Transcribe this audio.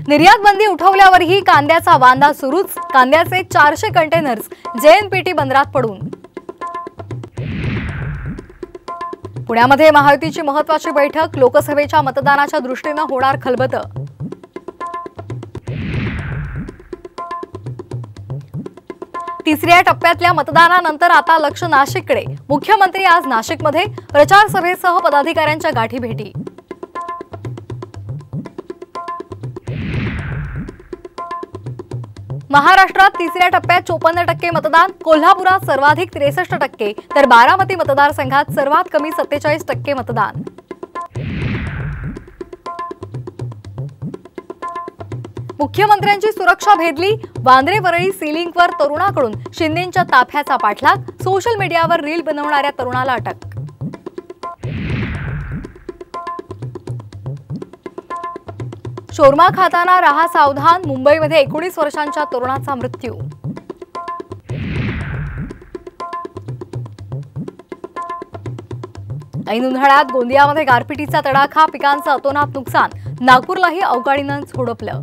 निर्यात बंदी उठवल्यावरही कांद्याचा वांदा सुरूच। कांद्याचे 400 कंटेनर्स जेएनपीटी बंदरात पडून। पुण्यामध्ये महायुतीची महत्त्वाची बैठक। लोकसभेच्या मतदानाच्या दृष्टीने होणार खलबतं। तिसऱ्या टप्प्यातल्या मतदानानंतर आता लक्ष नाशिककडे। मुख्यमंत्री आज नाशिकमध्ये प्रचार सभेसह पदाधिकाऱ्यांच्या गाठीभेटी। महाराष्ट्रात तिसऱ्या टप्प्यात 54% मतदान। कोल्हापुरात सर्वाधिक 63% तर बारामती मतदारसंघात सर्वात कमी 47% मतदान। मुख्यमंत्र्यांची सुरक्षा भेदली। वांद्रे वरळी सीलिंगवर तरुणाकडून शिंदेंच्या ताफ्याचा पाठलाग। सोशल मीडियावर रील बनवणाऱ्या तरुणाला अटक। शोरमा खाताना रहा सावधान। मुंबईमध्ये 19 वर्षांच्या तरुणाचा मृत्यू। ऐन उन्हाळ्यात गोंदियामध्ये गारपिटीचा तडाखा। पिकांचं अतोनात नुकसान। नागपूरलाही अवकाळीनं झोडपलं।